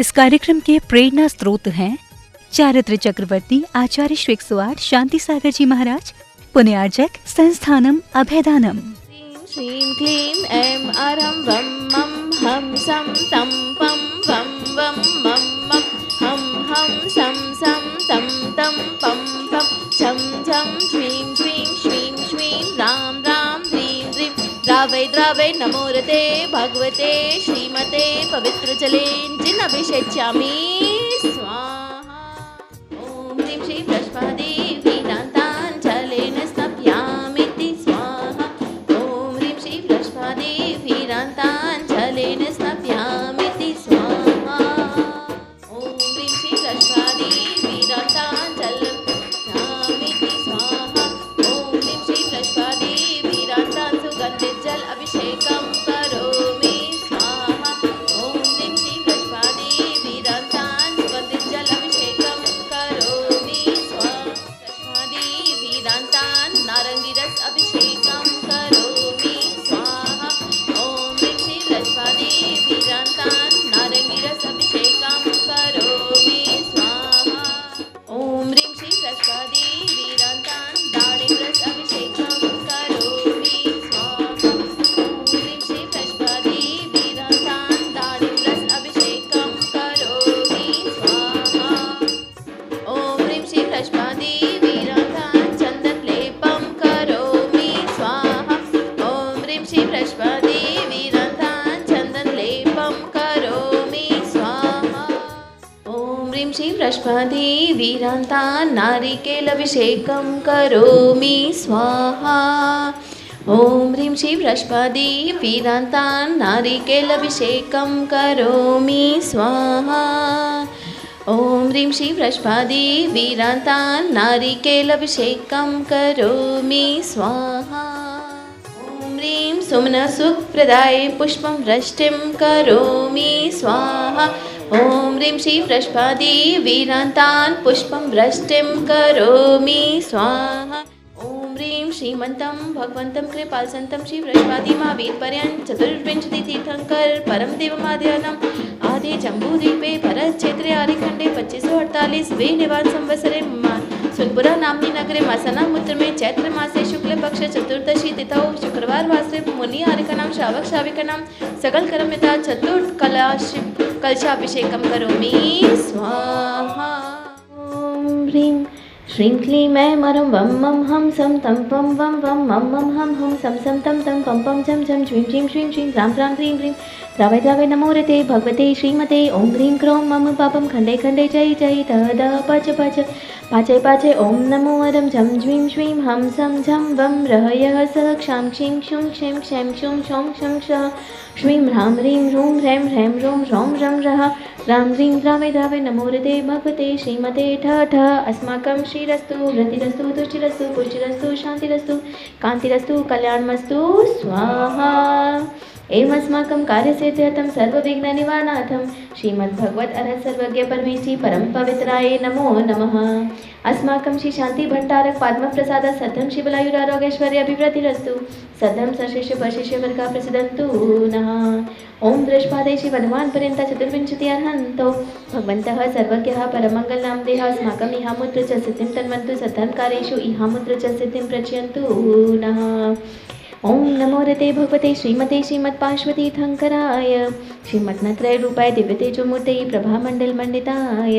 इस कार्यक्रम के प्रेरणा स्रोत हैं चारित्र चक्रवर्ती आचार्य श्री 108 शांति सागर जी महाराज, पुण्यार्जक संस्थानम अभयदानम। श्रीं क्लीं ऐं अरं वं मं हम सं तं पं वं वं मं मं हम सं तं तं पं पं छं छं श्रीं श्रीं श्रीं श्रीं रां रां ह्रीं ह्रीं द्रावै द्रावै नमोरते भगवते श्रीमते पवित्रजलेन स्वाहा। ॐ ह्रीं श्रीं वृषभादेवी दान्ताञ्जलेन स्नापयामीति स्वाहा। ॐ ह्रीं श्रीं वृषभादेवी दान्ताञ्जलेन स्नापयामीति स्वाहा। ॐ ह्रीं श्रीं वृषभादेवी दान्ताञ्जलेन स्नापयामीति स्वाहा। ॐ ह्रीं श्रीं वृषभादेवी दान्तान् सुगन्धित जल अभिषेकं करोमि स्वाहा। ॐ ह्रीं श्रीं वृषभादेवी दान्तान् सुगन्धित जल अभिषेकं करोमि स्वाहा। वृषभादेवी दान्तान् नारंगी रस अभिषेकं करोमि स्वाहा। ॐ ह्रीं श्रीं वृषभादेवी दान्तान् नारंगी रस अभिषेकं करोमि स्वाहा। ॐ ह्रीं श्रीं वृषभादेवी दान्तान् दाढिं रस अभिषेकं करोमि स्वाहा। ॐ ह्रीं श्रीं वृषभादेवी दान्तान् दाढिं रस अभिषेकं करोमि स्वाहा। ॐ ह्रीं श्रीं वृषभादेवी दान्तान् चन्दनलेपं करोमि स्वाहा। ॐ ह्रीं श्रीं वृषभादेवी दान्तान् चन्दनलेपं करोमि स्वाहा। ॐ ह्रीं श्रीं वृषभादेवी दान्तान् नारिकेलाभिषेकं करोमि स्वाहा। ॐ ह्रीं श्रीं वृषभादेवी दान्तान् नारिकेलाभिषेकं करोमि स्वाहा। ॐ ह्रीं श्रीं वृषभादेवी दान्तान् नारिकेलाभिषेकं करोमि स्वाहा। ॐ ह्रीं सुमनसुखप्रदाय पुष्पं वृष्टिं करोमि स्वाहा। ॐ ह्रीं श्रीं वृषभादेवी दान्तान् पुष्पं वृष्टिं करोमि स्वाहा। ॐ ह्रीं श्रीमन्तं भगवन्तं कृपालसन्तं श्री वृषभादिमावेदपर्यन्तं चतुर्विंशति तीर्थंकर परम देवमाध्यानम् आदि जम्बूद्वीपे भरतक्षेत्रे आर्यखण्डे 2548 वे निवास संवत्सरे सुरपुरा नाम्नि नगरे मासानामुत्र में चैत्र मासे शुक्लपक्ष चतुर्दशी तिथौ शुक्रवार वासरे मुनि आर्यकाणां श्रावक श्राविकाणां सकल कर्मयता कलशाभिषेकं करोमि स्वाहा। ॐ ह्रीं श्रीं क्लीं ऐं अरं वं मं हम सं तं पं वं वं मं मं हम सं तं तं पं पं झं झं श्रीं श्रीं श्रीं श्रीं रां रां ह्रीं ह्रीं द्रावै द्रावै नमोरते भगवते श्रीमते ॐ ह्रीं क्रों मम पापं खण्डे खण्डे जय जय तद पच पच पाचय पाचय ॐ नमो अरं झं ज्वीं श्वीं हम सं झं वं रहयः स क्षां क्षीं क्षुं क्षीं क्षैं क्षुं क्षौं क्षं क्षः श्रीं ह्रां ह्रीं ह्रूं ह्रैं ह्रैं ह्रौं ह्रौं रं रः रां ह्रीं द्रावै द्रावै नमोरते भगवते श्रीमते ठ ठ अस्माकं श्रीरस्तु वृद्धिरस्तु तुष्टिरस्तु पुष्टिरस्तु शान्तिरस्तु कान्तिरस्तु कल्याणमस्तु स्वाहा। एवं अस्माकं कार्यसिद्ध्यर्थं सर्वविघ्ननिवारणार्थं श्रीमद्भगवत अरहत सर्वज्ञ परमेष्ठी परम पवित्राय नमो नमः। अस्माकं श्री शांति भट्टारक पद्मप्रसाद सद्धं शिवलायुरारोग्यैश्वर्य अभिवृद्धिरस्तु सद्धं सशिष्य वशिष्य वर्गा प्रसिद्धन्तु नः। ओम वृषभादे श्री वनवान पर्यन्त चतुर्विंशति अर्हन्तो भगवन्तः सर्वज्ञः परमङ्गलनामधेयः अस्माकम् इहामुत्र च सिद्धिं तन्वन्तु सद्धर्मकार्येषु इहामुत्र च सिद्धिं प्रचयन्तु नः। ओम नमो रते भगवते श्रीमते श्रीमत्पार्श्वतीर्थंकराय श्रीमत्नत्रयरूपाय दिव्यतेजोमूर्तये प्रभामण्डलमण्डिताय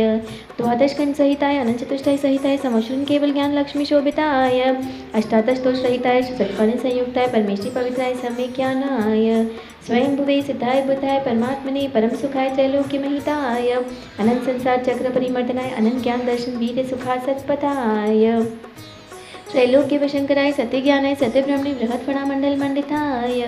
द्वादशकंसहिताय अनन्तचतुष्टय सहिताय समश्रुन केवल ज्ञान लक्ष्मी शोभिताय अष्टादशतोषरहिताय सत्कर्णसंयुक्ताय परमेष्ठी पवित्राय सम्यक् ज्ञानाय स्वयं भुवे सिद्धाय बुद्धाय परमात्मने परम सुखाय त्रैलोक्यमहिताय अनंत संसार चक्र परिमर्दनाय अनंत ज्ञान दर्शन वीर सुखाय सत्पथाय त्रैलोक्य वशंकराय सत्य ज्ञानाय सत्य ब्रह्मणि बृहत् फणामंडल मंडिताय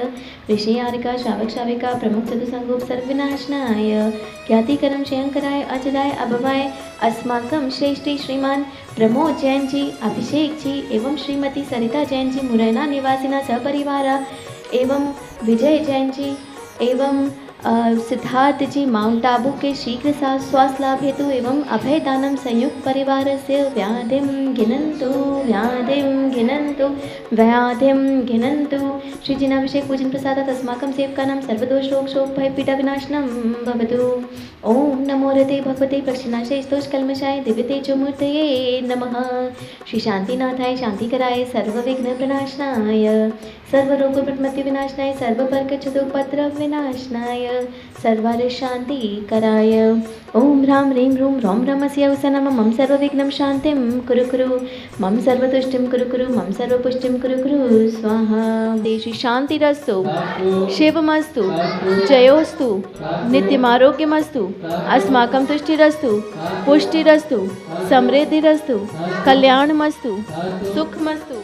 ऋषि आरिका श्रावक श्राविका प्रमुख चतुसंगोप सर्वविनाशनाय ख्यातिकरम शयंकराय अजराय अभवाय अस्माकं श्रेष्ठी श्रीमान प्रमोद जैन जी अभिषेक जी एवं श्रीमती सरिता जैन जी मुरैना निवासिना सहपरिवार एवं विजय जैन जी एवं सिद्धार्थ जी माउंट आबू के शीघ्र स्वास्थ्य लाभ हेतु एवं अभय दानम संयुक्त परिवार से व्याधिं घिनन्तु श्री जिनाभिषेक पूजन प्रसादात् अस्माकं सेवकानां सर्वदोष रोग शोक भय पीडा विनाशनं भवतु। ओम नमो रते भगवते प्रक्षिणाशय स्तोषकल्मषाय दिव्यतेजोमूर्तये नमः। श्री शांतिनाथाय शांतिकराय सर्वविघ्न प्रणाशनाय सर्वरोगप्रमत्ति विनाशनाय सर्वपर्कचतुपद्रव विनाशनाय सर्वार शांतिकराय ओम ह्रां ह्रीं ह्रूं ह्रौं रमस्य वसनं मम सर्वविघ्नं शान्तिं कुरु कुरु मम सर्वतुष्टिं कुरु कुरु मम सर्वपुष्टिं कुरु कुरु स्वाहा। देशि शान्तिरस्तु शिवमस्तु जयोस्तु नित्यमारोग्यमस्तु अस्माकं तुष्टिरस्तु पुष्टिरस्तु समृद्धिरस्तु कल्याणमस्तु सुखमस्तु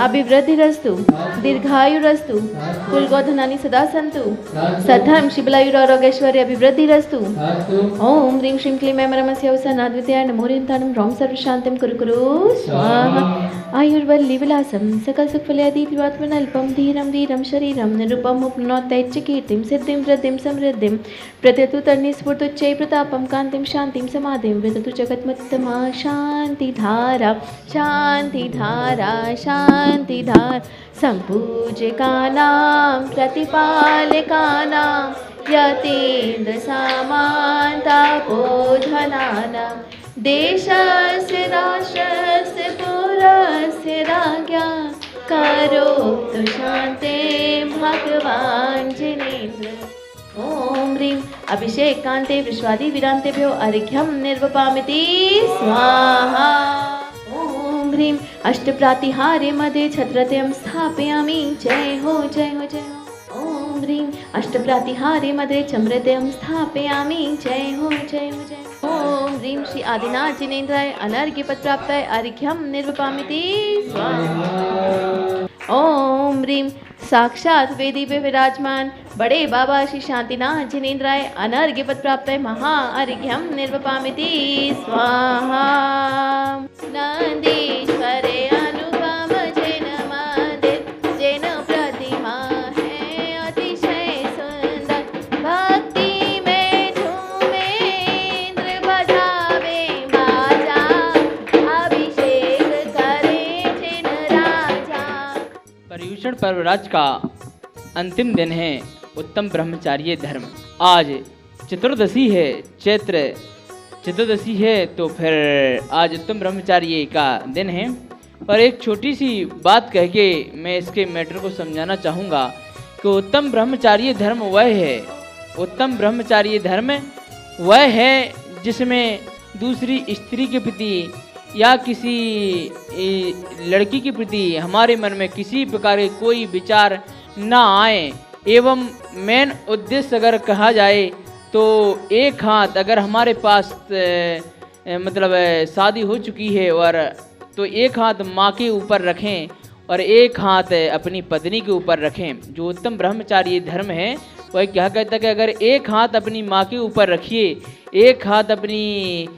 अभिवृद्धिरस्तु दीर्घायुरस्तु कुलगोधनानि सदा सन्तु सद्धर्म शिवलायुरारोग्यैश्वर्य अभिवृद्धिरस्तु। ओम ह्रीं श्रीं क्लीं ऐं रमस्य अवसनाद्वितीयाय नमो ह्रीं ह्रौं सर्वशान्तिं कुरु कुरु स्वाहा। आयुर्वल्ली विलासं सकलसुखफलदीप्तिवात्मनल्पं धीरं धीरं शरीरं निरुपम् उपनोत्यैच्छकीर्तिं सिद्धिं वृद्धिं समृद्धिं प्रत्यतु तन्निस्फुर्तुच्चै प्रतापं कान्तिं शान्तिं समाधिं विदतु जगत्मुत्तमा शान्तिधारा शान्तिधारा शान्तिधारा सम्पूज्यकानां प्रतिपालकानां यतीन्द्र सामान्तापोधनानां देशस्य राष्ट्रस्य पुरस्य राज्ञा करोतु शान्ते भगवान् जिनेन्द्र। ओम ह्रीं अभिषेकान्ते विश्वादिवीरान्तेभ्यो अर्घ्यं निर्वपामिति स्वाहा। ओम ह्रीं अष्टप्रातिहारे मध्ये छत्रतयं स्थापयामि जय हो जय हो जय हो। ओम ह्रीं अष्टप्रातिहारे मध्ये चमृतयं स्थापयामि जय हो जय हो जय हो। ओम ह्रीं श्री आदिनाथ जिनेन्द्राय अनर्घ्यपदप्राप्ताय अर्घ्यं निर्वपामिति स्वाहा। ओम ह्रीं साक्षात वेदी पे विराजमान बड़े बाबा श्री शांतिनाथ जिनेन्द्राय अनर्घ्यपदप्राप्ताय महा अर्घ्यं निर्वपामिति स्वाहा। नंदीश्वरे अनुपम जैन मंदिर जैन प्रतिमा है अतिशय सुंदर भक्ति में झूमे इंद्र बजावे बाजा अभिषेक करे जिन राजा। पर्युषण पर्वराज का अंतिम दिन है उत्तम ब्रह्मचार्य धर्म। आज चतुर्दशी है, चैत्र चतुर्दशी है, तो फिर आज उत्तम ब्रह्मचार्य का दिन है। और एक छोटी सी बात कह के मैं इसके मैटर को समझाना चाहूँगा कि उत्तम ब्रह्मचार्य धर्म वह है, उत्तम ब्रह्मचार्य धर्म वह है जिसमें दूसरी स्त्री के प्रति या किसी लड़की के प्रति हमारे मन में किसी प्रकार के कोई विचार ना आए। एवं मेन उद्देश्य अगर कहा जाए तो एक हाथ अगर हमारे पास मतलब शादी हो चुकी है और तो एक हाथ माँ के ऊपर रखें और एक हाथ अपनी पत्नी के ऊपर रखें। जो उत्तम ब्रह्मचार्य धर्म है वह क्या कहता है कि अगर एक हाथ अपनी माँ के ऊपर रखिए, एक हाथ अपनी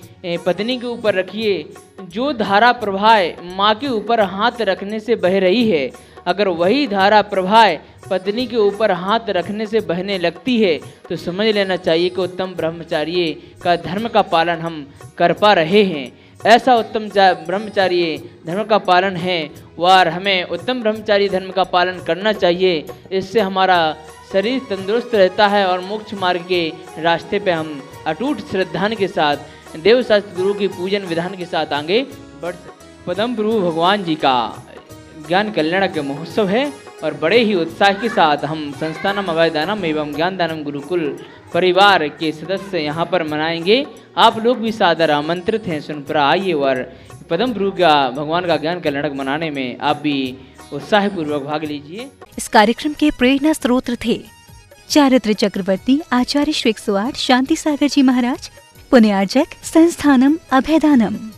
पत्नी के ऊपर रखिए, जो धारा प्रवाह माँ के ऊपर हाथ रखने से बह रही है, अगर वही धारा प्रवाह पत्नी के ऊपर हाथ रखने से बहने लगती है तो समझ लेना चाहिए कि उत्तम ब्रह्मचार्य का धर्म का पालन हम कर पा रहे हैं। ऐसा उत्तम ब्रह्मचार्य धर्म का पालन है और हमें उत्तम ब्रह्मचार्य धर्म का पालन करना चाहिए। इससे हमारा शरीर तंदुरुस्त रहता है और मोक्ष मार्ग के रास्ते पे हम अटूट श्रद्धा के साथ देवशास्त्र गुरु की पूजन विधान के साथ आगे बढ़। पदम प्रभु भगवान जी का ज्ञान कल्याण के महोत्सव है और बड़े ही उत्साह के साथ हम संस्थानम अभयदानम एवं ज्ञान दानम गुरुकुल परिवार के सदस्य यहाँ पर मनाएंगे। आप लोग भी सादर आमंत्रित हैं, सुन पर आइए और पदम प्रभु का भगवान का ज्ञान कल्याण मनाने में आप भी उत्साहपूर्वक भाग लीजिए। इस कार्यक्रम के प्रेरणा स्रोत थे चारित्र चक्रवर्ती आचार्य श्री 108 शांति सागर जी महाराज, पुण्यार्जक संस्थानम अभयदानम।